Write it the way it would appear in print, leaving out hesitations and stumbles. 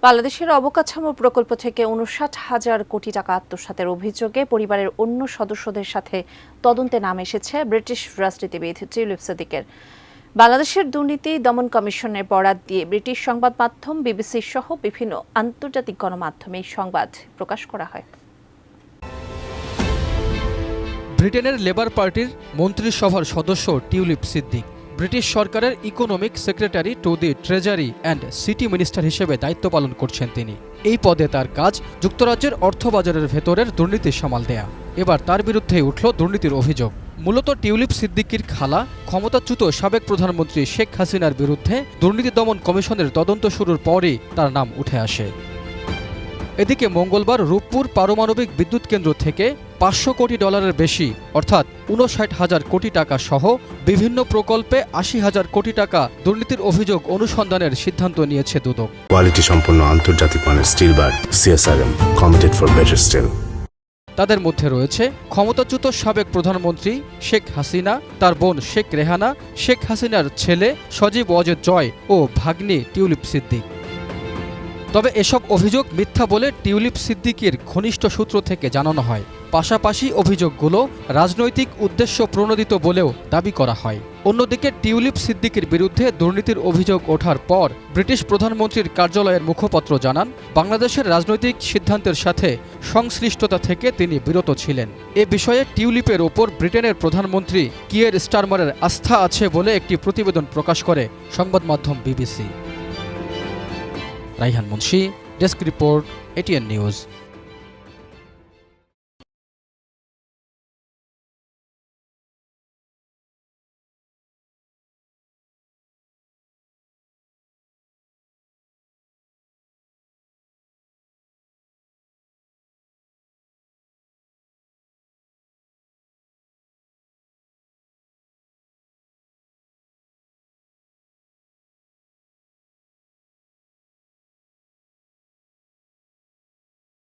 বাংলাদেশের অবকাঠামো প্রকল্প থেকে ৫৯,০০০ কোটি টাকা আত্মসাতের অভিযোগে পরিবারের অন্য সদস্যদের সাথে তদন্তে নাম এসেছে ব্রিটিশ রাজনীতিবিদ টিউলিপ সিদ্দিকের। বাংলাদেশের দুর্নীতি দমন কমিশনের বরাত দিয়ে ব্রিটিশ সংবাদ মাধ্যম বিবিসি সহ বিভিন্ন আন্তর্জাতিক গণমাধ্যমে এই সংবাদ প্রকাশ করা হয়। ব্রিটেনের লেবার পার্টির মন্ত্রিসভার সদস্য টিউলিপ সিদ্দিক ব্রিটিশ সরকারের economic secretary to the treasury and city minister হিসেবে দায়িত্ব পালন করছেন তিনি। এই পদে তার কাজ যুক্তরাজ্যের অর্থবাজারের ভেতরের দুর্নীতি সামাল দেয়া। এবার তার বিরুদ্ধে উঠল দুর্নীতির অভিযোগ। মূলত টিউলিপ সিদ্দিকির খালা ক্ষমতাচ্যুত সাবেক প্রধানমন্ত্রী শেখ হাসিনার বিরুদ্ধে দুর্নীতি দমন কমিশনের তদন্ত শুরুর পরই তার নাম উঠে আসে। এদিকে মঙ্গলবার রূপপুর পারমাণবিক বিদ্যুৎ কেন্দ্র থেকে ৫০০ কোটি ডলারের বেশি অর্থাৎ ৫৯,০০০ কোটি টাকা সহ বিভিন্ন প্রকল্পে ৮০,০০০ কোটি টাকা দুর্নীতির অভিযোগ অনুসন্ধানের সিদ্ধান্ত নিয়েছে দুদক। কোয়ালিটি সম্পন্ন আন্তর্জাতিক মানের still bar CSRM committed for better still. তাদের মধ্যে রয়েছে ক্ষমতাচ্যুত সাবেক প্রধানমন্ত্রী শেখ হাসিনা, তার বোন শেখ রেহানা, শেখ হাসিনার ছেলে সজীব ওয়াজেদ জয় ও ভাগ্নি টিউলিপ সিদ্দিক। তবে এসব অভিযোগ মিথ্যা বলে টিউলিপ সিদ্দিকের ঘনিষ্ঠ সূত্র থেকে জানানো হয়। পাশাপাশি অভিযোগগুলো রাজনৈতিক উদ্দেশ্য প্রণোদিত বলেও দাবি করা হয়। অন্যদিকে টিউলিপ সিদ্দিকের বিরুদ্ধে দুর্নীতির অভিযোগ ওঠার পর ব্রিটিশ প্রধানমন্ত্রীর কার্যালয়ের মুখপাত্র জানান, বাংলাদেশের রাজনৈতিক সিদ্ধান্তের সাথে সংশ্লিষ্টতা থেকে তিনি বিরত ছিলেন। এ বিষয়ে টিউলিপের ওপর ব্রিটেনের প্রধানমন্ত্রী কিয়ের স্টারমারের আস্থা আছে বলে একটি প্রতিবেদন প্রকাশ করে সংবাদ মাধ্যম BBC. Raihan Munshi, desk report, ATN news.